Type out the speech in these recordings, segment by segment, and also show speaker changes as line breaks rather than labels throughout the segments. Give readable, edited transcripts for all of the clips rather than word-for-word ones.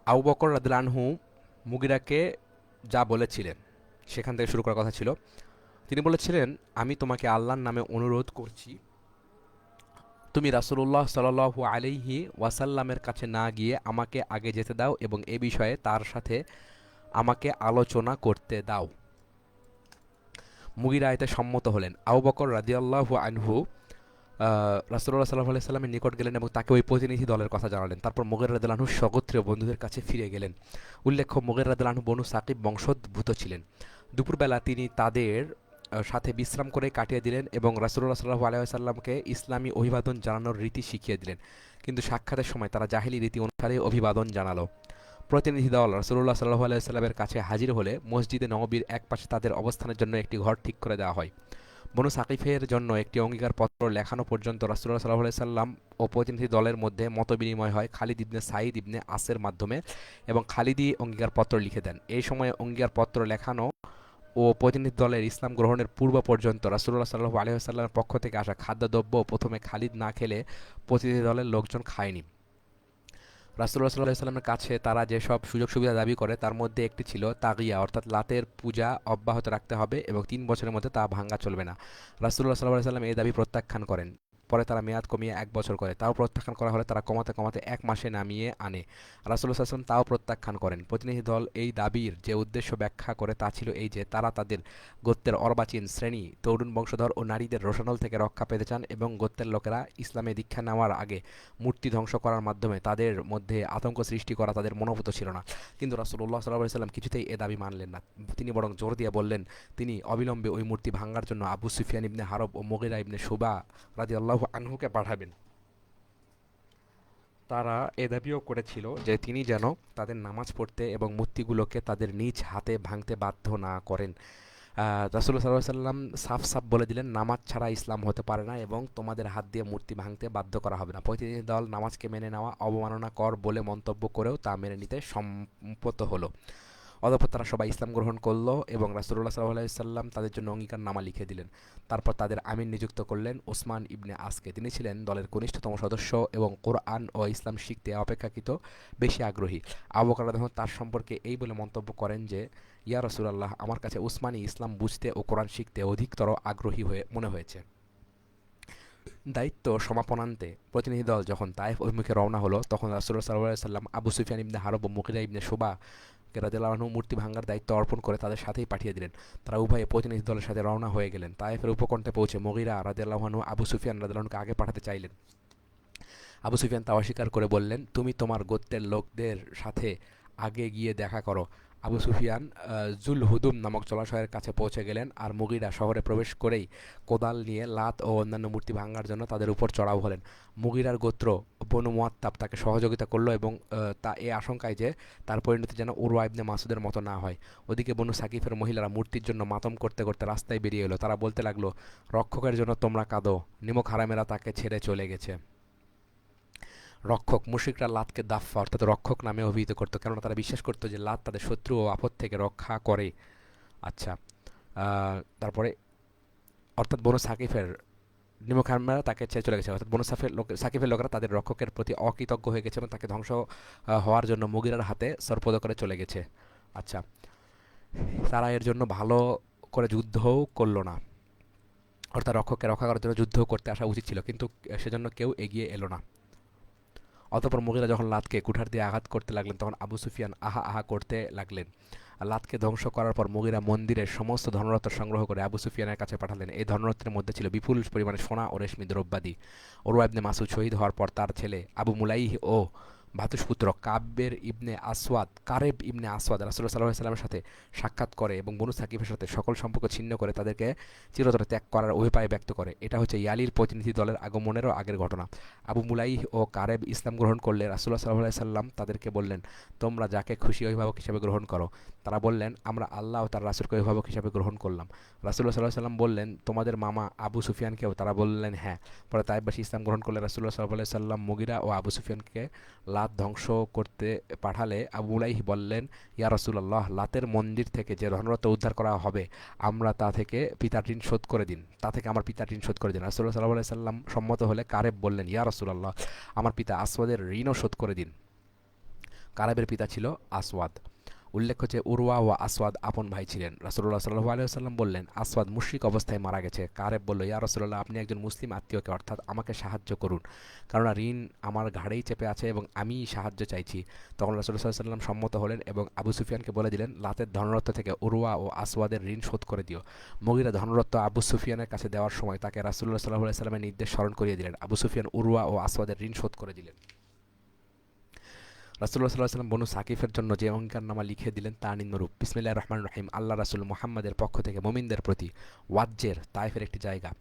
আবু বকর রাদিয়াল্লাহু আনহু মুগিরাকে যা বলেছিলেন সেখান থেকে শুরু করার কথা ছিল। তিনি বলেছিলেন, আমি তোমাকে আল্লাহর নামে অনুরোধ করছি, তুমি রাসূলুল্লাহ সাল্লাল্লাহু আলাইহি ওয়াসাল্লামের কাছে না গিয়ে আমাকে আগে যেতে দাও এবং এ বিষয়ে তার সাথে আমাকে আলোচনা করতে দাও। মুগিরা এতে সম্মত হলেন। আবু বকর রাদিয়াল্লাহু আনহু রাসূলুল্লাহ সাল্লাল্লাহু আলাইহি সাল্লামের নিকট গেলেন এবং তাকে ওই প্রতিনিধি দলের কথা জানালেন। তারপর মুগীরা রাদিয়াল্লাহু আনহু স্বগোত্রীয় বন্ধুদের কাছে ফিরে গেলেন। উল্লেখ্য, মুগীরা রাদিয়াল্লাহু আনহু বনু সাকিব বংশোদ্ভূত ছিলেন। দুপুরবেলা তিনি তাদের সাথে বিশ্রাম করে কাটিয়ে দিলেন এবং রাসূলুল্লাহ সাল্লাল্লাহু আলাইহি ওয়াসাল্লামকে ইসলামী অভিবাদন জানানোর রীতি শিখিয়ে দিলেন। কিন্তু সাক্ষাতের সময় তারা জাহেলি রীতি অনুসারে অভিবাদন জানালো। প্রতিনিধি দল রাসূলুল্লাহ সাল্লাল্লাহু আলাইহি ওয়াসাল্লামের কাছে হাজির হলে মসজিদে নববীর একপাশে তাদের অবস্থানের জন্য একটি ঘর ঠিক করে দেওয়া হয়। বনু সাকিফের জন্য একটি অঙ্গীকারপত্র লেখানো পর্যন্ত রাসূলুল্লাহ সাল্লাল্লাহু আলাইহি সাল্লাম ও প্রতিনিধি দলের মধ্যে মতবিনিময় হয় খালিদ ইবনে সাঈদ ইবনে আসের মাধ্যমে এবং খালিদই অঙ্গীকারপত্র লিখে দেন। এই সময়ে অঙ্গীকারপত্র লেখানো ও প্রতিনিধি দলের ইসলাম গ্রহণের পূর্ব পর্যন্ত রাসূলুল্লাহ সাল্লাল্লাহু আলাইহি ওয়াসাল্লামের পক্ষ থেকে আসা খাদ্যদ্রব্য প্রথমে খালিদ না খেলে প্রতিনিধি দলের লোকজন খায়নি। রাসূলুল্লাহ সাল্লাল্লাহু আলাইহি ওয়াসাল্লামের কাছে তারা যেসব সুযোগ সুবিধা দাবি করে তার মধ্যে একটি ছিল তাগিয়া, অর্থাৎ লাতের পূজা অব্যাহত রাখতে হবে এবং ৩ বছরের মধ্যে তা ভাঙা চলবে না। রাসূলুল্লাহ সাল্লাল্লাহু আলাইহি ওয়াসাল্লাম এই দাবি প্রত্যাখ্যান করেন। পরে তারা মেয়াদ কমিয়ে ১ বছর করে, তাও প্রত্যাখ্যান করা হলে তারা কমাতে কমাতে ১ মাসে নামিয়ে আনে। রাসূলুল্লাহ সাল্লাল্লাহু আলাইহি ওয়াসাল্লাম তাও প্রত্যাখ্যান করেন। প্রতিনিধি দল এই দাবির যে উদ্দেশ্য ব্যাখ্যা করে তা ছিল এই যে তারা তাদের গোত্রের অর্বাচীন শ্রেণী, তরুণ বংশধর ও নারীদের রোষানল থেকে রক্ষা পেতে চান এবং গোত্রের লোকেরা ইসলামে দীক্ষা নেওয়ার আগে মূর্তি ধ্বংস করার মাধ্যমে তাদের মধ্যে আতঙ্ক সৃষ্টি করা তাদের মনোভূত ছিল না। কিন্তু রাসূলুল্লাহ সাল্লাল্লাহু আলাইহি ওয়াসাল্লাম কিছুতেই এ দাবি মানলেন না। তিনি বরং জোর দিয়ে বললেন তিনি অবিলম্বে ওই মূর্তি ভাঙার জন্য আবু সুফিয়ান ইবনে হারব ও মুগীরা ইবনে শুবা রাদিয়াল্লাহু আনহুকে পাঠাবেন। তারা এ দাবিও করেছিল যে তিনি যেন তাদের নামাজ পড়তে এবং মূর্তিগুলোকে তাদের নিজ হাতে ভাঙতে বাধ্য না করেন। রাসূলুল্লাহ সাল্লাল্লাহু আলাইহি ওয়াসাল্লাম সাফ সাফ বলে দিলেন, নামাজ ছাড়া ইসলাম হতে পারে না এবং তোমাদের হাত দিয়ে মূর্তি ভাঙতে বাধ্য করা হবে না। প্রতিনিধি দল নামাজকে মেনে নেওয়া অবমাননা কর বলে মন্তব্য করেও তা মেনে নিতে সম্মত হলো। অতঃপর তারা সবাই ইসলাম গ্রহণ করলো এবং রাসূলুল্লাহ সাল্লাল্লাহু আলাইহি ওয়াসাল্লাম তাদের জন্য অঙ্গীকারনামা লিখে দিলেন। তারপর তাদের আমির নিযুক্ত করলেন ওসমান ইবনে আসকে। তিনি ছিলেন দলের কনিষ্ঠতম সদস্য এবং কোরআন ও ইসলাম শিখতে অপেক্ষাকৃত বেশি আগ্রহী। আবু বকর রাদিয়াল্লাহু আনহু তার সম্পর্কে এই বলে মন্তব্য করেন যে, ইয়া রাসূলুল্লাহ, আমার কাছে উসমানই ইসলাম বুঝতে ও কোরআন শিখতে অধিকতর আগ্রহী হয়ে মনে হয়েছে। দায়িত্ব সমাপনান্তে প্রতিনিধি দল যখন তায়েফ অভিমুখে রওনা হলো তখন রাসূলুল্লাহ সাল্লাল্লাহু আলাইহি ওয়াসাল্লাম আবু সুফিয়ান ইবনে হারব ও মুগীরা ইবনে শুবা রাদিয়াল্লাহু আনহু মূর্তি ভাঙার দায়িত্ব অর্পণ করে তাদের সাথেই পাঠিয়ে দিলেন। তারা উভয়ে প্রতিনিধি দলের সাথে রওনা হয়ে গেলেন। তায়েফের উপকণ্ঠে পৌঁছে মুগীরা রাদিয়াল্লাহু আনহু আবু সুফিয়ান রাদিয়াল্লাহু আনহুকে আগে পাঠাতে চাইলেন। আবু সুফিয়ান তা অস্বীকার করে বললেন, তুমি তোমার গোত্রের লোকদের সাথে আগে গিয়ে দেখা করো। আবু সুফিয়ান জুল হুদুম নামক জলাশয়ের কাছে পৌঁছে গেলেন আর মুগীরা শহরে প্রবেশ করেই কোদাল নিয়ে লাত ও অন্যান্য মূর্তি ভাঙার জন্য তাদের উপর চড়াও হলেন। মুগীরার গোত্র বনু মুয়াত্তাব তাকে সহযোগিতা করলো এবং তা এ আশঙ্কায় যে তার পরিণতি যেন উরওয়া ইবনে মাসুদের মতো না হয়। ওদিকে বনু সাকিফের মহিলারা মূর্তির জন্য মাতম করতে করতে রাস্তায় বেরিয়ে এলো। তারা বলতে লাগলো, রক্ষকের জন্য তোমরা কাঁদো, নিমক হারামেরা তাকে ছেড়ে চলে গেছে। রক্ষক, মুশরিকরা লাতকে দাফফা অর্থাৎ রক্ষক নামে অভিহিত করত, কেননা তারা বিশ্বাস করত যে লাত তাদের শত্রু ও আপদ থেকে রক্ষা করে। আচ্ছা, তারপরে অর্থাৎ বনু সাকিফের নিমখানরা তাকে ছেড়ে চলে গেছে, অর্থাৎ বনু সাকিফের লোকেরা তাদের রক্ষকের প্রতি অকৃতজ্ঞ হয়ে গেছে এবং তাকে ধ্বংস হওয়ার জন্য মুগিরার হাতে সর্পদ করে চলে গেছে। আচ্ছা, তারা এর জন্য ভালো করে যুদ্ধও করলো না, অর্থাৎ রক্ষককে রক্ষা করার জন্য যুদ্ধ করতে আসা উচিত ছিল, কিন্তু সেজন্য কেউ এগিয়ে এলো না। অতঃপর মুগীরা যখন লাতকে কুঠার দিয়ে আঘাত করতে লাগলেন তখন আবু সুফিয়ান আহা আহা করতে লাগলেন। আর লাতকে ধ্বংস করার পর মুগীরা মন্দিরের সমস্ত ধনরত্ন সংগ্রহ করে আবু সুফিয়ানের কাছে পাঠালেন। এই ধনরত্নের মধ্যে ছিল বিপুল পরিমাণে সোনা ও রেশমি দ্রব্যাদি। উরওয়া ইবনে মাসউদ শহীদ হওয়ার পর তার ছেলে আবু মুলাইহ ও ভ্রাতুষ্পুত্র কারেব ইবনে আসওয়াদ রাসূলুল্লাহ সাল্লাল্লাহু আলাইহি ওয়াসাল্লামের সাথে সাক্ষাৎ করে এবং বনু সাকিফের সাথে সকল সম্পর্ক ছিন্ন করে তাদেরকে চিরতরে ত্যাগ করার অভিপ্রায় ব্যক্ত করে। এটা হচ্ছে ইয়ালির প্রতিনিধি দলের আগমনেরও আগের ঘটনা। আবু মুলাইহ ও কারেব ইসলাম গ্রহণ করলে রাসূলুল্লাহ সাল্লাল্লাহু আলাইহি সাল্লাম তাদেরকে বললেন, তোমরা যাকে খুশি অভিভাবক হিসেবে গ্রহণ করো। তারা বললেন, আমরা আল্লাহ ও তার রাসূলকে অভিভাবক হিসেবে গ্রহণ করলাম। রাসূলুল্লাহ সাল্লাল্লাহু আলাইহি সাল্লাম বললেন, তোমাদের মামা আবু সুফিয়ানকেও? তারা বললেন, হ্যাঁ। পরে তায়েফবাসী ইসলাম গ্রহণ করলে রাসূলুল্লাহ সাল্লাল্লাহু আলাইহি সাল্লাম মুগীরা ও আবু সুফিয়ানকে লাত ধ্বংস করতে পাঠালে আবু মুলাইহ বললেন, ইয়া রাসূলুল্লাহ, লাতের মন্দির থেকে যে ধনরত্ন উদ্ধার করা হবে আমরা তা থেকে পিতার ঋণ শোধ করে দিন, তা থেকে আমার পিতার ঋণ শোধ করে দিন। রাসূলুল্লাহ সাল্লাল্লাহু আলাইহি সাল্লাম সম্মত হলে কারেব বললেন, ইয়া রাসূলুল্লাহ, আমার পিতা আসওয়াদের ঋণও শোধ করে দিন। কারাবের পিতা ছিল আসওয়াদ। উল্লেখ্য যে উরওয়া ও আসওয়াদ আপন ভাই ছিলেন। রাসূলুল্লাহ সাল্লাল্লাহু আলাইহি ওয়াসাল্লাম বললেন, আসওয়াদ মুশরিক অবস্থায় মারা গেছে। কারেব বলল, ইয়া রাসূলুল্লাহ, আপনি একজন মুসলিম আত্মীয়কে অর্থাৎ আমাকে সাহায্য করুন, কারণ ঋণ আমার ঘাড়েই চেপে আছে এবং আমি সাহায্য চাইছি। তখন রাসূলুল্লাহ সাল্লাল্লাহু আলাইহি ওয়াসাল্লাম সম্মত হলেন এবং আবু সুফিয়ানকে বলে দিলেন, লাতের ধনরত্ন থেকে উরওয়া ও আসওয়াদের ঋণ শোধ করে দিও। মুগীরা ধনরত্ন আবু সুফিয়ানের কাছে দেওয়ার সময় তাকে রাসূলুল্লাহ সাল্লাল্লাহু আলাইহি ওয়াসাল্লামের নির্দেশ স্মরণ করিয়ে দিলেন। আবু সুফিয়ান উরওয়া ও আসওয়াদের ঋণ শোধ করে দিলেন। রাসূলুল্লাহ সাল্লাল্লাহু আলাইহি ওয়াসাল্লাম বনু সাকিফের জন্য যে অঙ্গীকারনামা লিখে দিলেন তা নিম্নরূপ: বিসমিল্লাহির রহমানির রহিম। আল্লাহ রাসূল মুহাম্মাদের পক্ষ থেকে মুমিনদের প্রতি। ওয়াজ্জের তায়েফের একটি জায়গা।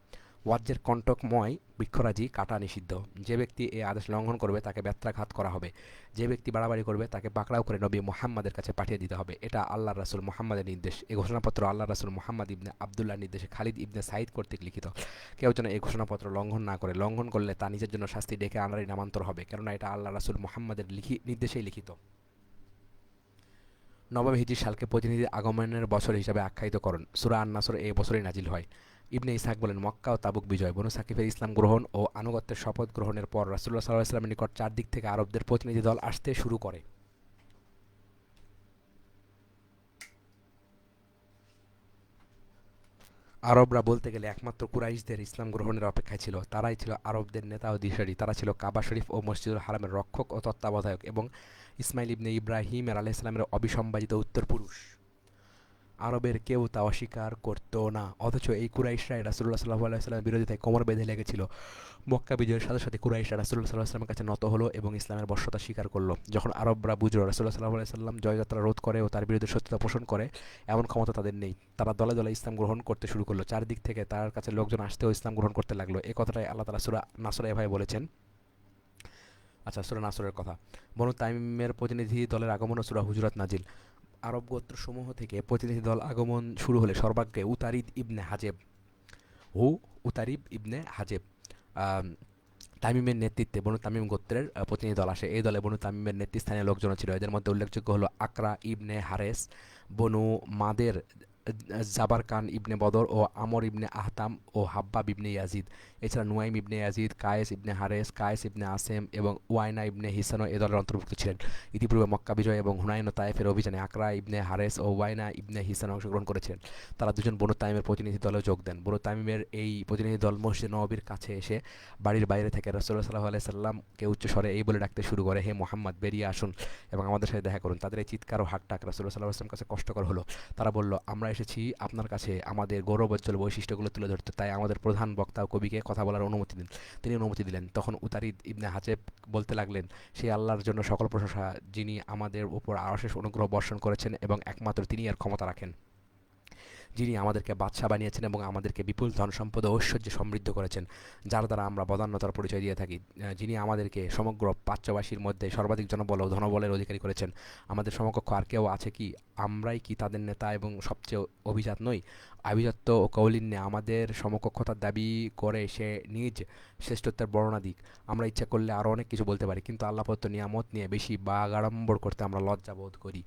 ওয়াজ্জের কণ্টকময় বৃক্ষরাজি কাটা নিষিদ্ধ। যে ব্যক্তি এই আদেশ লঙ্ঘন করবে তাকে ব্যত্রাঘাত করা হবে। যে ব্যক্তি বাড়াবাড়ি করবে তাকে পাকড়াও করে নবী মুহাম্মাদের কাছে পাঠিয়ে দিতে হবে। এটা আল্লাহর রাসূল মুহাম্মাদের নির্দেশ। এই ঘোষণাপত্র আল্লাহর রাসূল মুহাম্মদ ইবনে আবদুল্লাহর নির্দেশে খালিদ ইবনে সাঈদ কর্তৃক লিখিত। কেউ যেন এই ঘোষণাপত্র লঙ্ঘন না করে। লঙ্ঘন করলে তা নিজের জন্য শাস্তি ডেকে আনারই নামান্তর হবে, কেননা এটা আল্লাহর রাসূল মুহাম্মাদের নির্দেশেই লিখিত। নবম হিজরি সালকে প্রতিনিধি আগমনের বছর হিসাবে আখ্যায়িত করুন। সূরা আন-নাসর এই বছরই নাজিল হয়। ইবনে ইসহাক বলেন, মক্কা ও তাবুক বিজয়, বনু সাকিফের ইসলাম গ্রহণ ও আনুগত্যের শপথ গ্রহণের পর রাসূলুল্লাহ সাল্লাল্লাহু আলাইহি ওয়াসাল্লামের নিকট চারদিক থেকে আরবদের প্রতিনিধি দল আসতে শুরু করে। আরবরা বলতে গেলে একমাত্র কুরাইশদের ইসলাম গ্রহণের অপেক্ষায় ছিল। তারাই ছিল আরবদের নেতা ও দিশারি। তারা ছিল কাবা শরীফ ও মসজিদুল হারামের রক্ষক ও তত্ত্বাবধায়ক এবং ইসমাইল ইবনে ইব্রাহিম আলাইহিস সালামের অবিসম্বাদিত উত্তরপুরুষ। আরবের কেউ তা অস্বীকার করত না, অথচ এই কুরাইশরাই রাসূলুল্লাহ সাল্লাল্লাহু আলাইহি ওয়াসাল্লামের বিরোধিতায় কোমর বেঁধে লেগেছিল। মক্কা বিজয়ের সাথে সাথে কুরাইশরা রাসূলুল্লাহ সাল্লাল্লাহু আলাইহি ওয়াসাল্লামের কাছে নত হলো এবং ইসলামের বশ্যতা স্বীকার করলো। যখন আরবরা বুঝল রাসূলুল্লাহ সাল্লাল্লাহু আলাইহি ওয়াসাল্লাম জয়যাত্রা রোধ করে ও তার বিরুদ্ধে সত্যতা পোষণ করে এমন ক্ষমতা তাদের নেই, তারা দলে দলে ইসলাম গ্রহণ করতে শুরু করলো। চারদিক থেকে তার কাছে লোকজন আসতেও ইসলাম গ্রহণ করতে লাগলো। এই কথাটাই আল্লাহ তাআলা সূরা নাসরে এভাবে বলেছেন। আচ্ছা, সূরা নাসরের কথা। বনু তামিমের প্রতিনিধি দলের আগমন ও সূরা হুজুরাত নাজিল। আরব গোত্রসমূহ থেকে প্রতিনিধি দল আগমন শুরু হলে সর্বাগ্রে উতারিব ইবনে হাজেব আম, তামিমের নেতৃত্বে বনু তামিম গোত্রের প্রতিনিধি দল আসে। এই দলে বনু তামিমের নেতৃস্থানীয় লোকজন ছিল। এদের মধ্যে উল্লেখযোগ্য হলো আকরা ইবনে হারেস, বনু মাদের জাবারকান ইবনে বদর ও আমর ইবনে আহতাম ও হাব্বাব ইবনে ইয়াজিদ। এছাড়া নুয়াইম ইবনে ইয়াজিদ, কায়েস ইবনে হারেস, কায়েস ইবনে আসেম এবং ওয়াইনা ইবনে হিসানও এ দলের অন্তর্ভুক্ত ছিলেন। ইতিপূর্বে মক্কা বিজয় এবং হুনাইন ও তায়েফের অভিযানে আকরা ইবনে হারেস ও ওয়াইনা ইবনে হিসান অংশগ্রহণ করেছিলেন। তারা দুজন বনু তামিমের প্রতিনিধি দলে যোগ দেন। বনু তামিমের এই প্রতিনিধি দল মসজিদ নববীর কাছে এসে বাড়ির বাইরে থেকে রাসূলুল্লাহ সাল্লাল্লাহু আলাইহি সাল্লামকে উচ্চস্বরে এই বলে ডাকতে শুরু করে, হে মুহাম্মদ, বেরিয়ে আসুন এবং আমাদের সাথে দেখা করুন। তাদের এই চিৎকার ও হাকটাক রাসূলুল্লাহ সাল্লাল্লাহু আলাইহি ওয়াসাল্লামের কাছে কষ্টকর হলো। তারা বলল, আমরা এসেছি আপনার কাছে আমাদের গৌরবোজ্জ্বল বৈশিষ্ট্যগুলো তুলে ধরতে, তাই আমাদের প্রধান বক্তা ও কবিকে কথা বলার অনুমতি দিন। তিনি অনুমতি দিলেন। তখন উতারিদ ইবনে হাজেব বলতে লাগলেন, সেই আল্লাহর জন্য সকল প্রশংসা যিনি আমাদের উপর অশেষ অনুগ্রহ বর্ষণ করেছেন এবং একমাত্র তিনি এর ক্ষমতা রাখেন, যিনি আমাদেরকে বাদশা বানিয়েছেন এবং আমাদেরকে বিপুল ধন সম্পদ ও ঐশ্বর্যে সমৃদ্ধ করেছেন, যার দ্বারা আমরা বদান্যতার পরিচয় দিয়ে থাকি। যিনি আমাদেরকে সমগ্র প্রাচ্যবাসীর মধ্যে সর্বাধিক জনবল ও ধনবলের অধিকারী করেছেন। আমাদের সমকক্ষ আর কেউ আছে কি? আমরাই কি তাদের নেতা এবং সবচেয়ে অভিজাত নই? আভিজাত্য ও কৌলিন্যে আমাদের সমকক্ষতার দাবি করে সে নিজ শ্রেষ্ঠত্বের বর্ণনা দিক। আমরা ইচ্ছা করলে আরও অনেক কিছু বলতে পারি, কিন্তু আল্লাহ প্রদত্ত নিয়ামত নিয়ে বেশি বাগাড়ম্বর করতে আমরা লজ্জা বোধ করি।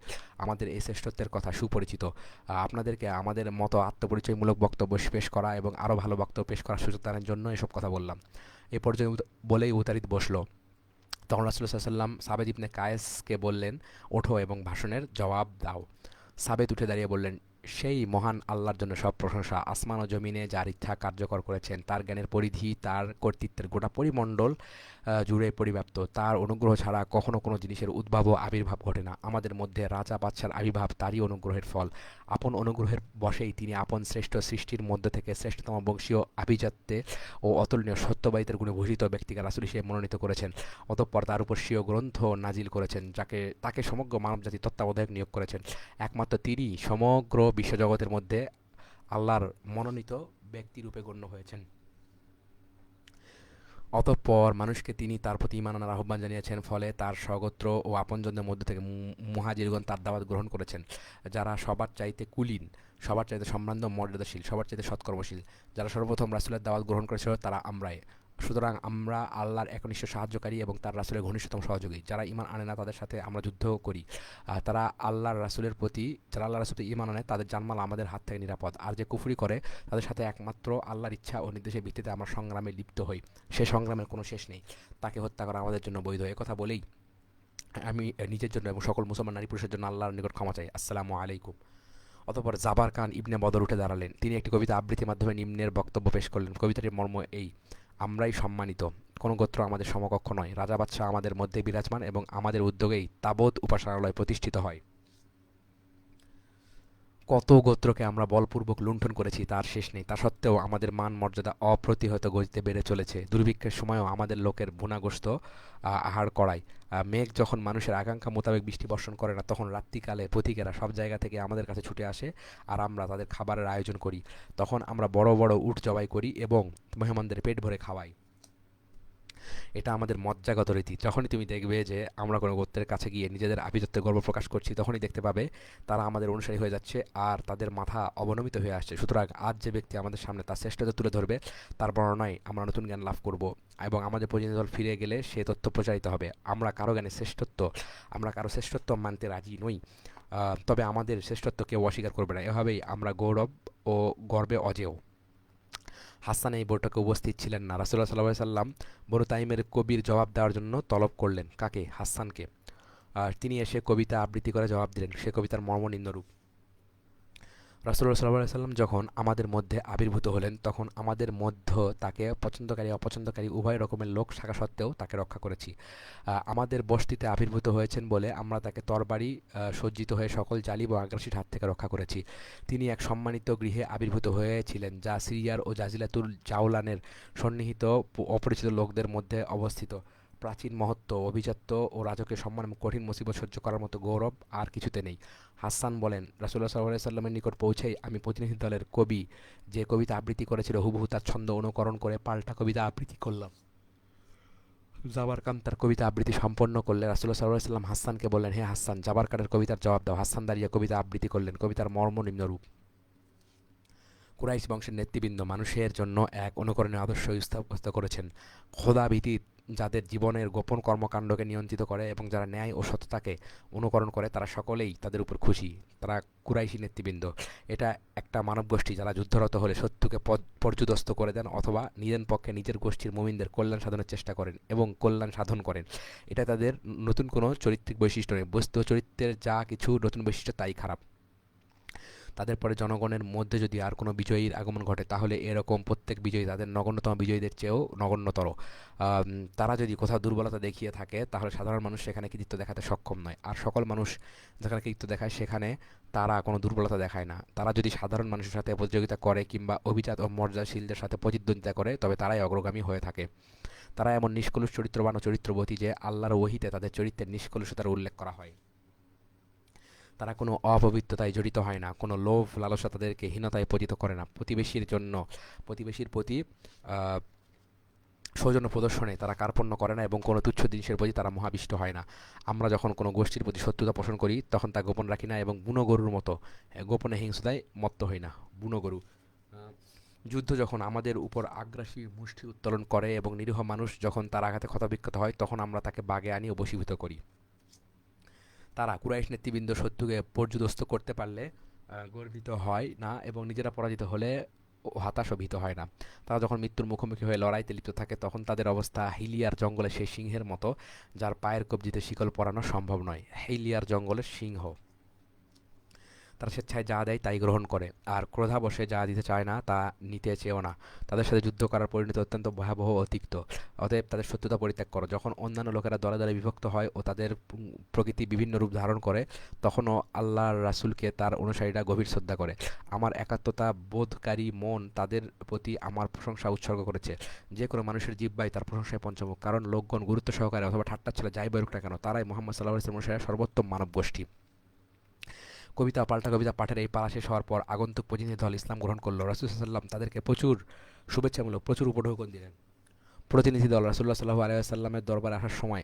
আমাদের এই শ্রেষ্ঠত্বের কথা সুপরিচিত। আপনাদেরকে আমাদের মতো আত্মপরিচয়মূলক বক্তব্য পেশ করা এবং আরও ভালো বক্তব্য পেশ করার সুযোগ দানের জন্য এসব কথা বললাম। এ পর্যায়ে বলেই উতারিত বসলো। তখন রাসূলুল্লাহ সাল্লাল্লাহু আলাইহি ওয়াসাল্লাম সাবেদ ইবনে কায়েসকে বললেন, ওঠো এবং ভাষণের জবাব দাও। সাবেত উঠে দাঁড়িয়ে বললেন, সেই মহান আল্লাহর জন্য সব প্রশংসা। আসমান ও জমিনে যার ইচ্ছা কার্যকর করেছেন, তার জ্ঞানের পরিধি তার কর্তৃত্বের গোটা পরিমণ্ডল জুড়ে পরিব্যাপ্ত। তার অনুগ্রহ ছাড়া কখনো কোনো জিনিসের উদ্ভাব ও আবির্ভাব ঘটে না। আমাদের মধ্যে রাজা বাদশার আবির্ভাব তারই অনুগ্রহের ফল। আপন অনুগ্রহের বশেই তিনি আপন শ্রেষ্ঠ সৃষ্টির মধ্য থেকে শ্রেষ্ঠতম বংশীয় আভিজাত্যে ও অতুলনীয় সত্যবাদিতার গুণে ভূষিত ব্যক্তিকে রাসূল হিসেবে মনোনীত করেছেন। অতঃপর তার উপর স্বীয় গ্রন্থ নাজিল করেছেন, তাকে সমগ্র মানবজাতির তত্ত্বাবধায়ক নিয়োগ করেছেন। একমাত্র তিনি সমগ্র বিশ্বজগতের মধ্যে আল্লাহর মনোনীত ব্যক্তিরূপে গণ্য হয়েছেন। অতঃপর মানুষকে তিনি তার প্রতি ঈমান আনার আহ্বান জানিয়েছেন। ফলে তার স্বগোত্র ও আপনজনদের মধ্য থেকে মুহাজিরগণ তার দাওয়াত গ্রহণ করেছেন, যারা সবার চাইতে কুলীন, সবার চাইতে সম্ভ্রান্ত মর্যাদাশীল, সবার চাইতে সৎকর্মশীল। যারা সর্বপ্রথম রাসূলের দাওয়াত গ্রহণ করেছিল তারা আমরাই। সুতরাং আমরা আল্লাহর একনিষ্ঠ সাহায্যকারী এবং তার রাসূলের ঘনিষ্ঠতম সহযোগী। যারা ঈমান আনে না তাদের সাথে আমরা যুদ্ধ করি। তারা আল্লাহর রাসূলের প্রতি যারা আল্লাহর রাসূলের প্রতি ঈমান আনে তাদের জানমাল আমাদের হাত থেকে নিরাপদ। আর যে কুফরি করে তাদের সাথে একমাত্র আল্লাহর ইচ্ছা ও নির্দেশের ভিত্তিতে আমরা সংগ্রামে লিপ্ত হই। সে সংগ্রামের কোনো শেষ নেই। তাকে হত্যা করা আমাদের জন্য বৈধ। একথা বলেই আমি নিজের জন্য এবং সকল মুসলমান নারী পুরুষের জন্য আল্লাহর নিকট ক্ষমা চাই। আসসালামু আলাইকুম। অতঃপর জাবার খান ইবনে বদর উঠে দাঁড়ালেন। তিনি একটি কবিতা আবৃত্তির মাধ্যমে নিম্নের বক্তব্য পেশ করলেন। কবিতাটির মর্ম এই: আমরাই সম্মানিত, কোনো গোত্র আমাদের সমকক্ষ নয়। রাজা বাদশাহ আমাদের মধ্যে বিরাজমান এবং আমাদের উদ্যোগেই তাবৎ উপাসনালয় প্রতিষ্ঠিত হয়। কত গোত্রকে আমরা বলপূর্বক লুণ্ঠন করেছি তার শেষ নেই। তা সত্ত্বেও আমাদের মান মর্যাদা অপ্রতিহত গতিতে বেড়ে চলেছে। দুর্ভিক্ষের সময়ও আমাদের লোকের ভুনাগ্রস্ত আহার করায়। মেঘ যখন মানুষের আকাঙ্ক্ষা মোতাবেক বৃষ্টি বর্ষণ করে না, তখন রাত্রিকালে পথিকেরা সব জায়গা থেকে আমাদের কাছে ছুটে আসে আর আমরা তাদের খাবারের আয়োজন করি। তখন আমরা বড় বড় উট জবাই করি এবং মেহমানদের পেট ভরে খাওয়াই। এটা আমাদের মজ্জাগত রীতি। যখনই তুমি দেখবে যে আমরা কোনো গোত্রের কাছে গিয়ে নিজেদের আভিজাত্যের গর্ব প্রকাশ করছি, তখনই দেখতে পাবে তারা আমাদের অনুসারী হয়ে যাচ্ছে আর তাদের মাথা অবনমিত হয়ে আসছে। সুতরাং আজ যে ব্যক্তি আমাদের সামনে তার শ্রেষ্ঠতা তুলে ধরবে, তার বর্ণনায় আমরা নতুন জ্ঞান লাভ করব এবং আমাদের প্রতিনিধি দল ফিরে গেলে সে তথ্য প্রচারিত হবে। আমরা কারো শ্রেষ্ঠত্ব মানতে রাজি নই, তবে আমাদের শ্রেষ্ঠত্ব কেউ অস্বীকার করবে না। এভাবেই আমরা গৌরব ও গর্বে অজেয়। হাসান এই বৈঠকে উপস্থিত ছিলেন না। রাসূলুল্লাহ সাল্লাল্লাহু আলাইহি সাল্লাম বনু তাইমের কবির জবাব দেওয়ার জন্য তলব করলেন। কাকে? হাসানকে। আর তিনি এসে কবিতা আবৃত্তি করে জবাব দিলেন। সে কবিতার মর্ম নিম্নরূপ: রাসূলুল্লাহ সাল্লাল্লাহু আলাইহি সাল্লাম যখন আমাদের মধ্যে আবির্ভূত হলেন, তখন আমাদের মধ্য তাকে পছন্দকারী অপছন্দকারী উভয় রকমের লোক থাকা সত্ত্বেও তাকে রক্ষা করেছি। আমাদের বস্তিতে আবির্ভূত হয়েছেন বলে আমরা তাকে তরবারি সজ্জিত হয়ে সকল জালিম ও আগ্রাসীর হাত থেকে রক্ষা করেছি। তিনি এক সম্মানিত গৃহে আবির্ভূত হয়েছিলেন, যা সিরিয়ার ও জাজিলাতুল জাওলানের সন্নিহিত অপরিচিত লোকদের মধ্যে অবস্থিত। প্রাচীন মহত্ব, অভিজাত্য ও রাজকীয় সম্মান এবং কঠিন মুসিবত সহ্য করার মতো গৌরব আর কিছুতে নেই। হাসান বলেন, রাসূলুল্লাহ সাল্লাল্লাহু আলাইহি সাল্লামের নিকট পৌঁছেই আমি প্রতিনিধি দলের কবি যে কবিতা আবৃত্তি করেছিল হুবহু তার ছন্দ অনুকরণ করে পাল্টা কবিতা আবৃত্তি করলাম। জাবারকান তার কবিতা আবৃত্তি সম্পন্ন করলে রাসূলুল্লাহ সাল্লাল্লাহু আলাইহি সাল্লাম হাসানকে বললেন, হে হাসান, জাবারকানের কবিতার জবাব দাও। হাসান দাঁড়িয়ে কবিতা আবৃত্তি করলেন। কবিতার মর্ম নিম্নরূপ: কুরাইশ বংশের নেতৃবৃন্দ মানুষের জন্য এক অনুকরণীয় আদর্শ স্থাপিত করেছেন। খোদা ভীতি যাদের জীবনের গোপন কর্মকাণ্ডকে নিয়ন্ত্রিত করে এবং যারা ন্যায় ও সততাকে অনুকরণ করে, তারা সকলেই তাদের উপর খুশি। তারা কুরাইশি নেতৃবৃন্দ। এটা একটা মানব গোষ্ঠী যারা যুদ্ধরত হলে শত্রুকে পর্যুদস্ত করে দেন অথবা নিজের পক্ষে নিজের গোষ্ঠীর মুমিনদের কল্যাণ সাধনের চেষ্টা করেন এবং কল্যাণ সাধন করেন। এটা তাদের নতুন কোনো চরিত্রিক বৈশিষ্ট্য নেই। বস্তু চরিত্রের যা কিছু নতুন বৈশিষ্ট্য তাই খারাপ। তাদের পরে জনগণের মধ্যে যদি আর কোনো বিজয়ীর আগমন ঘটে, তাহলে এরকম প্রত্যেক বিজয়ী তাদের নগণ্যতম বিজয়ীদের চেয়েও নগণ্যতর। তারা যদি কোথাও দুর্বলতা দেখিয়ে থাকে, তাহলে সাধারণ মানুষ সেখানে কৃতিত্ব দেখাতে সক্ষম নয়। আর সকল মানুষ যেখানে কৃতিত্ব দেখায়, সেখানে তারা কোনো দুর্বলতা দেখায় না। তারা যদি সাধারণ মানুষের সাথে প্রতিযোগিতা করে কিংবা অভিজাত ও মর্যাদাশীলদের সাথে প্রতিদ্বন্দ্বিতা করে, তবে তারাই অগ্রগামী হয়ে থাকে। তারা এমন নিষ্কলুষ চরিত্রবান ও চরিত্রবতী যে আল্লাহর ওহীতে তাদের চরিত্রের নিষ্কলুষতার উল্লেখ করা হয়। তারা কোনো অপবিত্রতায় জড়িত হয় না, কোনো লোভ লালসা তাদেরকে হীনতায় পতিত করে না। প্রতিবেশীর প্রতি আহ, সৌজন্য প্রদর্শনে তারা কার্পণ্য করে না এবং কোনো তুচ্ছ জিনিসের প্রতি তারা মহাবিষ্ট হয় না। আমরা যখন কোনো গোষ্ঠীর প্রতি শত্রুতা পোষণ করি, তখন তা গোপন রাখি না এবং বুনো গরুর মতো গোপনে হিংস্রতায় মত্ত হই না। বুনো গরু। যুদ্ধ যখন আমাদের উপর আগ্রাসী মুষ্টি উত্তোলন করে এবং নিরীহ মানুষ যখন তার আঘাতে ক্ষতবিক্ষত হয়, তখন আমরা তাকে বাগে আনি ও বশীভূত করি। তারা কুরাইশ নেতৃবৃন্দ শত্রুকে পর্যুদস্ত করতে পারলে গর্বিত হয় না এবং নিজেরা পরাজিত হলে হতাশ ও ভীত হয় না। তারা যখন মৃত্যুর মুখোমুখি হয়ে লড়াইতে লিপ্ত থাকে, তখন তাদের অবস্থা হিলিয়ার জঙ্গলে সেই সিংহের মতো যার পায়ের কবজিতে শিকল পরানো সম্ভব নয়। হিলিয়ার জঙ্গলের সিংহ। তারা স্বেচ্ছায় যা দেয় তাই গ্রহণ করে আর ক্রোধাবশে যা দিতে চায় না তা নিতে চেয়েও না। তাদের সাথে যুদ্ধ করার পরিণতি অত্যন্ত ভয়াবহ ও তিক্ত। অতএব তাদের শত্রুতা পরিত্যাগ করো। যখন অন্যান্য লোকেরা দলে দলে বিভক্ত হয় ও তাদের প্রকৃতি বিভিন্ন রূপ ধারণ করে, তখনও আল্লাহর রাসূলকে তার অনুসারীরা গভীর শ্রদ্ধা করে। আমার একাত্মতা বোধকারী মন তাদের প্রতি আমার প্রশংসা উৎসর্গ করেছে। যে কোনো মানুষের জিহ্বায় তার প্রশংসায় পঞ্চমুখ, কারণ লোকগণ গুরুত্ব সহকারে অথবা ঠাট্টা ছেলে যাই বলুক না কেন, তারাই মুহাম্মদ সাল্লাল্লাহু আলাইহি ওয়াসাল্লামের অনুসারী সর্বোত্তম মানব গোষ্ঠী। কবিতা পাল্টা কবিতা পাঠের এই পালা শেষ হওয়ার পর আগন্তুক প্রতিনিধি দল ইসলাম গ্রহণ করল। রাসূল সাল্লাল্লাহু আলাইহি ওয়াসাল্লাম তাদেরকে প্রচুর শুভেচ্ছামূলক প্রচুর উপঢৌকন দিলেন। প্রতিনিধি দল রাসূলুল্লাহ সাল্লাল্লাহু আলাইহি ওয়াসাল্লামের দরবারে আসার সময়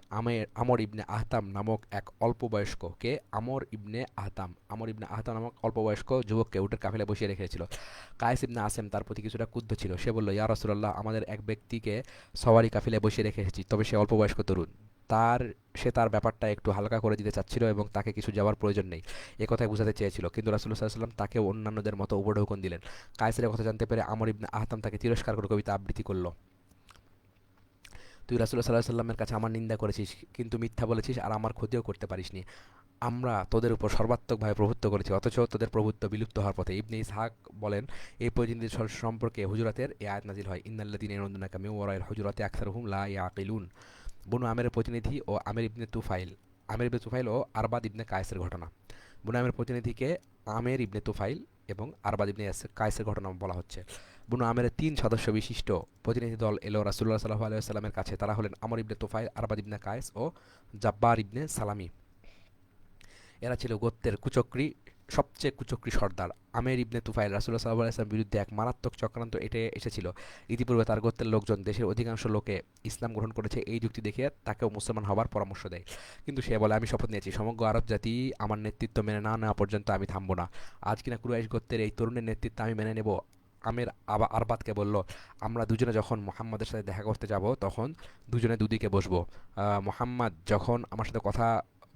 আমর ইবনে আহতাম নামক এক অল্পবয়স্ককে আমর ইবনে আহতাম নামক অল্পবয়স্ক যুবককে উটের কাফেলায় বসিয়ে রেখেছিল। কায়েস ইবনে আসেম তার প্রতি কিছুটা ক্রুদ্ধ ছিল। সে বলল, ইয়া রাসূলুল্লাহ, আমাদের এক ব্যক্তিকে সওয়ারি কাফেলায় বসিয়ে রেখে এসেছি, তবে সে অল্পবয়স্ক তরুণ। সে তার ব্যাপারটা একটু হালকা করে দিতে চাচ্ছিল এবং তাকে কিছু যাওয়ার প্রয়োজন নেই, এ কথাই বোঝাতে চেয়েছিল। কিন্তু রাসূলুল্লাহ সাল্লাল্লাহু আলাইহি ওয়াসাল্লাম তাকে অন্যান্যদের মতো উপঢৌকন দিলেন। কায়েসের কথা জানতে পেরে আমর ইবনে আহতাম তাকে তিরস্কার করে কবিতা আবৃত্তি করল। তুই রাসূলুল্লাহ সাল্লাল্লাহু আলাইহি সাল্লামের কাছে আমার নিন্দা করেছিস, কিন্তু মিথ্যা বলেছিস আর আমার ক্ষতিও করতে পারিসনি। আমরা তোদের উপর সর্বাত্মকভাবে প্রভুত্ব করেছি, অথচ তোদের প্রভুত্ব বিলুপ্ত হওয়ার পথে। ইবনে ইসহাক বলেন, এই প্রতিনিধি সম্পর্কে হুজুরাতের এই আয়াত নাজিল হয়, ইন্নাল্লাযীনা ইয়ানুদুনাকা মিন ওয়ারাইল হুজুরাতি আকসারুহুম লা ইয়াকিলুন। বনু আমেরের প্রতিনিধি ও আমের ইবনে তুফাইল ও আরবাদ ইবনে কায়েসের ঘটনা। বনু আমের প্রতিনিধিকে আমের ইবনে তুফাইল এবং আরবাদ ইবনে কায়েসের ঘটনা বলা হচ্ছে। বনু আমেরের 3 সদস্য বিশিষ্ট প্রতিনিধি দল এলো রাসূলুল্লাহ সাল্লাল্লাহু আলাইহি ওয়াসাল্লামের কাছে। তারা হলেন আমর ইবনে তুফাইল, আরবাদ ইবনে কায়েস ও জাব্বার ইবনে সালামি। এরা ছিল গোত্রের সবচেয়ে কুচক্রী সর্দার। আমের ইবনে তুফাইল রাসূলুল্লাহ সাল্লাল্লাহু আলাইহি ওয়াসাল্লামের বিরুদ্ধে এক মারাত্মক চক্রান্ত এঁটে এসেছিল। ইতিপূর্বে তার গোত্রের লোকজন দেশের অধিকাংশ লোকে ইসলাম গ্রহণ করেছে, এই যুক্তি দেখিয়ে তাকেও মুসলমান হবার পরামর্শ দেয়। কিন্তু সে বলে, আমি শপথ নিয়েছি সমগ্র আরব জাতি আমার নেতৃত্ব মেনে না নেওয়া পর্যন্ত আমি থামব না। আজ কিনা কুরাইশ গোত্রের এই তরুণের নেতৃত্ব আমি মেনে নেব। আমের আরবাদকে বলল, আমরা দুজনে যখন মোহাম্মদের সাথে দেখা করতে যাব তখন দুজনে দুদিকে বসবো। মোহাম্মদ যখন আমার সাথে কথা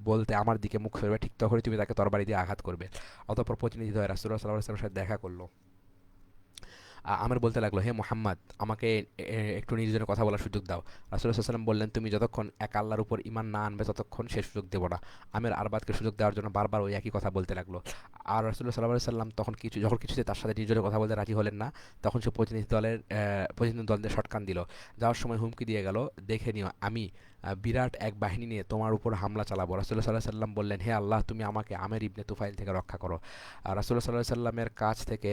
বলতে আমার দিকে মুখ ফেরবে, ঠিক তখনই তুমি তাকে তরবারি দিয়ে আঘাত করবে। অতঃপর প্রতিনিধি হয়ে রাসূলুল্লাহ সাল্লাল্লাহু আলাইহি ওয়াসাল্লামের সাথে দেখা করলো। আমের বলতে লাগলো, হে মোহাম্মদ, আমাকে একটু নির্জনে কথা বলার সুযোগ দাও। রাসূলুল্লাহ সাল্লাল্লাহু আলাইহি ওয়াসাল্লাম বললেন, তুমি যতক্ষণ এক আল্লাহর উপর ঈমান না আনবে ততক্ষণ সে সুযোগ দেব না। আমের আরবাদকে সুযোগ দেওয়ার জন্য বারবার ওই একই কথা বলতে লাগলো। আর রাসূলুল্লাহ সাল্লাল্লাহু আলাইহি ওয়াসাল্লাম যখন কিছুতে তার সাথে নির্জনে কথা বলতে রাজি হলেন না, তখন সে প্রতিনিধি দলদের শটকান দিল। যাওয়ার সময় হুমকি দিয়ে গেল, দেখে নিও আমি বিরাট এক বাহিনী নিয়ে তোমার উপর হামলা চালাবো। রাসূলুল্লাহ সাল্লাল্লাহু আলাইহি ওয়াসাল্লাম বললেন, হে আল্লাহ, তুমি আমাকে আমের ইবনে তুফাইল থেকে রক্ষা করো। রাসূলুল্লাহ সাল্লাল্লাহু আলাইহি ওয়াসাল্লামের কাছ থেকে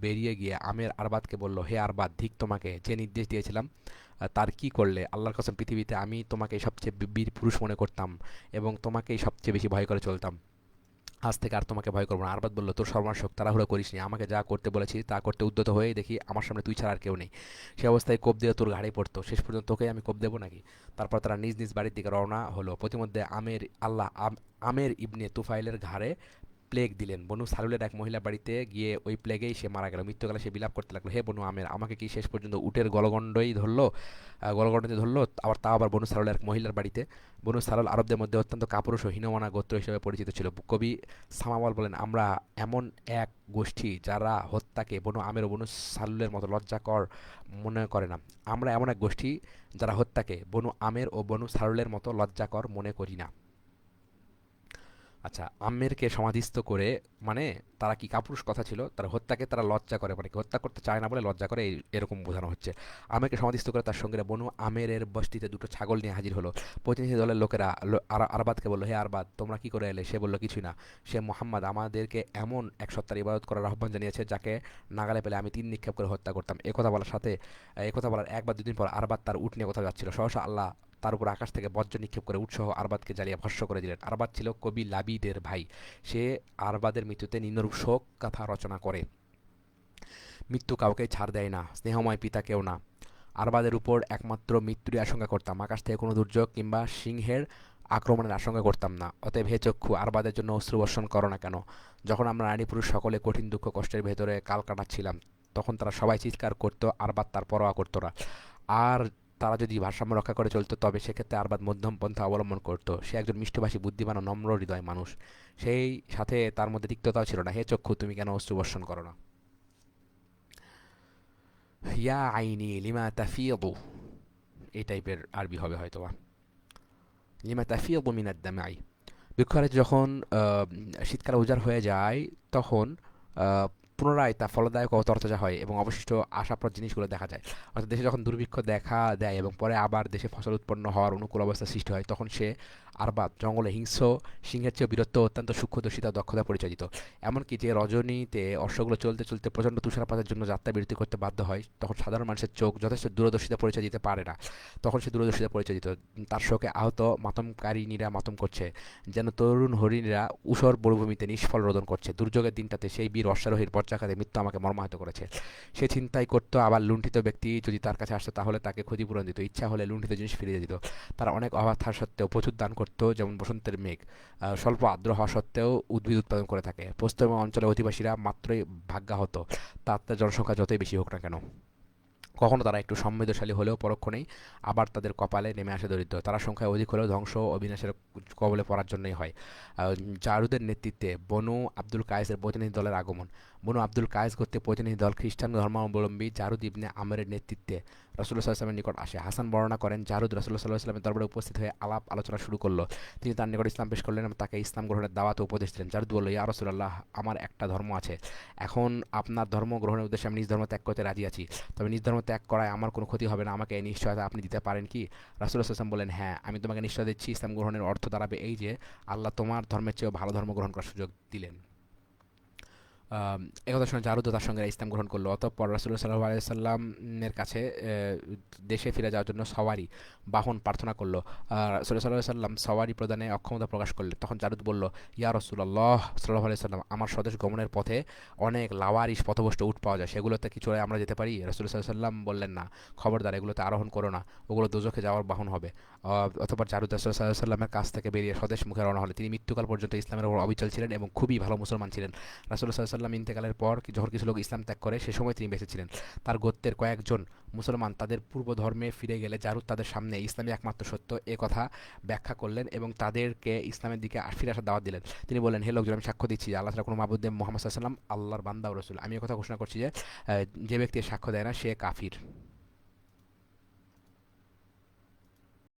বেরিয়ে গিয়ে আমের আরবাদকে বলল, হে আরবাদ, ধিক তোমাকে, যে নির্দেশ দিয়েছিলাম তার কি করলে? আল্লাহর কসম, পৃথিবীতে আমি তোমাকে সবচেয়ে বীর পুরুষ মনে করতাম এবং তোমাকেই সবচেয়ে বেশি ভয় করে চলতাম। আজ থেকে আর তোমাকে ভয় করবো না। আরবাদ বলল, তোর সর্বনাশক, তাড়াহুড়ো করিস নি, আমাকে যা করতে বলেছি তা করতে উদ্যত হয়ে দেখি আমার সামনে তুই ছাড়া আর কেউ নেই। সে অবস্থায় কোপ দিয়ে তোর ঘাড়ে পড়তো, শেষ পর্যন্ত তোকে আমি কোপ দেবো নাকি? তারপর তারা নিজ নিজ বাড়ির দিকে রওনা হলো। প্রতিমধ্যে আমের ইবনে তুফাইলের ঘাড়ে প্লেগ দিলেন। বনু সালুলের এক মহিলা বাড়িতে গিয়ে ওই প্লেগেই সে মারা গেল। মৃত্যুকালে সে বিলাপ করতে লাগলো, হে বনু আমের, আমাকে কি শেষ পর্যন্ত উটের গলগণ্ডতে ধরলো, আবার বনু সালুলের এক মহিলার বাড়িতে। বনু সালুল আরবদের মধ্যে অত্যন্ত কাপুরুষ ও হীনমনা গোত্র হিসেবে পরিচিত ছিল। কবি সামাওয়াল বলেন, আমরা এমন এক গোষ্ঠী যারা হত্যাকে বনু আমের ও বনু সালুলের মতো লজ্জাকর মনে করে না। আমরা এমন এক গোষ্ঠী যারা হত্যাকে বনু আমের ও বনু সালুলের মতো লজ্জাকর মনে করি না। আচ্ছা, আম্মেরকে সমাধিস্থ করে মানে তারা কি কাপুরুষ কথা ছিল? তারা লজ্জা করে, মানে কি হত্যা করতে চায় না বলে লজ্জা করে, এরকম বোঝানো হচ্ছে। আমেরকে সমাধিস্থ করে তার সঙ্গে বনু আমেরের বস্তিতে দুটো ছাগল নিয়ে হাজির হলো। প্রতিনিধি দলের লোকেরা আরবাদকে বললো, হে আরবাদ, তোমরা কি করে এলে? সে বলল, কিছুই না। সে মোহাম্মদ আমাদেরকে এমন এক সত্তার ইবাদত করার আহ্বান জানিয়েছে যাকে নাগালে পেলে আমি 3 নিক্ষেপ করে হত্যা করতাম। একথা বলার 1 বা 2 দিন পর আরবাদ তার উট নিয়ে কোথাও যাচ্ছিল। সহসা আল্লাহ তার উপর আকাশ থেকে বজ্র নিক্ষেপ করে উৎসহ আরবাদকে জ্বালিয়ে ভস্য করে দিলেন। আরবাদ ছিল কবি লাবিদের ভাই। সে আরবাদের মৃত্যুতে নিম্নরূপ শোক কথা রচনা করে, মৃত্যু কাউকে ছাড় দেয় না, স্নেহময় পিতাকেও না। আরবাদের উপর একমাত্র মৃত্যুরই আশঙ্কা করতাম, আকাশ থেকে কোনো দুর্যোগ কিংবা সিংহের আক্রমণের আশঙ্কা করতাম না। অতএব হে চক্ষু, আরবাদের জন্য অশ্রুবর্ষণ করো না কেন? যখন আমরা নারী পুরুষ সকলে কঠিন দুঃখ কষ্টের ভেতরে কাল কাটাচ্ছিলাম, তখন তারা সবাই চিৎকার করতো, আরবাদ তার পরোয়া করতো না। আর তারা যদি ভারসাম্য রক্ষা করে চলতো, তবে সেক্ষেত্রে আরবাদ মধ্যম পন্থা অবলম্বন করতো। সে একজন মিষ্টভাষী, বুদ্ধিমান ও নম্র হৃদয় মানুষ। সেই সাথে তার মধ্যে তিক্ততাও ছিল না। হে চক্ষু, তুমি কেন অশ্রুবর্ষণ করো না? ইয়া আইনি লিমা তাফিয়াদু, এই টাইপের আরবি হবে হয়তোবা। লিমা তাফিয়াদু মিনাদ দামাই। বৃক্ষরাজ যখন শীতকালে উজাড় হয়ে যায়, তখন আহ, পুনরায় তা ফলদায়ক ও তরতাজা হয় এবং অবশিষ্ট আশাপ্রদ জিনিসগুলো দেখা যায়। অর্থাৎ দেশে যখন দুর্ভিক্ষ দেখা দেয় এবং পরে আবার দেশে ফসল উৎপন্ন হওয়ার অনুকূল অবস্থা সৃষ্টি হয়, তখন সে আরবাদ জঙ্গলে হিংস্র সিংহের চেয়ে বীরত্ব, অত্যন্ত সূক্ষ্মদর্শিতা ও দক্ষতা পরিচয় দিত। এমনকি যে রজনীতে অশ্বগুলো চলতে চলতে প্রচণ্ড তুষারপাতের জন্য যাত্রা বিরতি করতে বাধ্য হয়, তখন সাধারণ মানুষের চোখ যথেষ্ট দূরদর্শিতা পরিচয় দিতে পারে না। তখন সে দূরদর্শিতা পরিচয় দিত। তার শোকে আহত মাতমকারিনীরা মাতম করছে, যেন তরুণ হরিণীরা ঊষর মরুভূমিতে নিষ্ফল রোদন করছে। দুর্যোগের দিনটাতে সেই বীর অশ্বারোহীর বজ্রাঘাতে মৃত্যু আমাকে মর্মাহত করেছে। সে ছিনতাই করতো, আবার লুণ্ঠিত ব্যক্তি যদি তার কাছে আসতো তাহলে তাকে ক্ষতিপূরণ দিত, ইচ্ছা হলে লুণ্ঠিত জিনিস ফিরিয়ে দিত। তারা অনেক অভাব থাকা সত্ত্বেও প্রচুর দান করতো, যেমন বসন্তের মেঘ স্বল্প আর্দ্র হওয়া সত্ত্বেও উদ্ভিদ উৎপাদন করে থাকে। পশ্চিম অঞ্চলের অধিবাসীরা মাত্রই ভাগ্যাহত, তার জনসংখ্যা যতই বেশি হোক না কেন। কখনো তারা একটু সংবেদনশীল হলেও পরক্ষণেই আবার তাদের কপালে নেমে আসে দরিদ্র। তারা সংখ্যায় অধিক হলেও ধ্বংস ও বিনাশের কবলে পড়ার জন্যই হয়। জারুদের নেতৃত্বে বনু আব্দুল কায়েসের প্রতিনিধি দলের আগমন। বনু আব্দুল কায়েস কর্তৃক প্রতিনিধি দল খ্রিস্টান ধর্মাবলম্বী জারুদ ইবনে আমেরের নেতৃত্বে রাসূলুল্লাহ সাল্লাল্লাহু আলাইহি ওয়াসাল্লামের নিকট আসে। হাসান বর্ণনা করেন, জারুদ রাসূলুল্লাহ সাল্লাল্লাহু আলাইহি ওয়াসাল্লামের দরবারে উপস্থিত হয়ে আলাপ আলোচনা শুরু করল। তিনি তার নিকট ইসলাম পেশ করলেন এবং তাকে ইসলাম গ্রহণের দাওয়াত ও উপদেশ দিলেন। জারুদ বলল, ইয়া রাসূলুল্লাহ, আমার একটা ধর্ম আছে। এখন আপনার ধর্ম গ্রহণের উদ্দেশ্যে আমি নিজ ধর্ম ত্যাগ করতে রাজি আছি। তবে নিজ ধর্ম ত্যাগ করায় আমার কোনো ক্ষতি হবে না। আমাকে এই নিশ্চয়তা আপনি দিতে পারেন কি? রাসূলুল্লাহ সাল্লাল্লাহু আলাইহি ওয়াসাল্লাম বললেন, হ্যাঁ, আমি তোমাকে নিশ্চয়তা দিচ্ছি, ইসলাম গ্রহণের অর্থ দাঁড়াবে এই যে আল্লাহ তোমার ধর্মের চেয়েও ভালো ধর্ম গ্রহণ করার সুযোগ দিলেন। একথা শুনে জারুদও তার সঙ্গে ইসলাম গ্রহণ করলো। অতঃপর রাসূলুল্লাহ সাল্লাল্লাহু আলাইহি সাল্লামের কাছে দেশে ফিরে যাওয়ার জন্য সওয়ারি বাহন প্রার্থনা করলো। রাসূলুল্লাহ সাল্লাল্লাহু আলাইহি সাল্লাম সওয়ারি প্রদানে অক্ষমতা প্রকাশ করলেন। তখন জারুদ বলল, ইয়া রাসূলুল্লাহ সাল্লাল্লাহু আলাইহি সাল্লাম, আমার স্বদেশ গমনের পথে অনেক লাওয়ারিশ পথভ্রষ্ট উট পাওয়া যায়, সেগুলোতে কি চড়ে আমরা যেতে পারি? রাসূলুল্লাহ সাল্লাল্লাহু আলাইহি সাল্লাম বললেন, না, খবরদার, এগুলোতে আরোহণ করো না, ওগুলো দোজখে যাওয়ার বাহন হবে। অতঃপর জারুদ রাসূলুল্লাহ সাল্লাল্লাহু আলাইহি সাল্লামের কাছ থেকে বেরিয়ে স্বদেশ মুখে রওনা হলেন। তিনি মৃত্যুকাল পর্যন্ত ইসলামের উপর অবিচল ছিলেন এবং খুবই ভালো মুসলমান ছিলেন। রাসূলুল্লাহ সাল্লাল্লাহু আলাইহি সাল্লাম ইন্তেকালের পর যখন কিছু লোক ইসলাম ত্যাগ করে, সে সময় তিনি বেঁচে ছিলেন। তার গোত্রের কয়েকজন মুসলমান তাদের পূর্ব ধর্মে ফিরে গেলে জারুদ তাদের সামনে ইসলামী একমাত্র সত্য এ কথা ব্যাখ্যা করলেন এবং তাদেরকে ইসলামের দিকে ফিরে আসার দাওয়াত দিলেন। তিনি বললেন, হে লোকজন, আমি সাক্ষ্য দিচ্ছি যে আল্লাহ তাআলা কোনো মাবুদ নেই, মুহাম্মদ সাল্লাল্লাহু আলাইহি ওয়াসাল্লাম আল্লাহর বান্দা ও রাসূল। আমি এই কথা ঘোষণা করছি যে যে ব্যক্তি সাক্ষ্য দেয় না সে কাফির।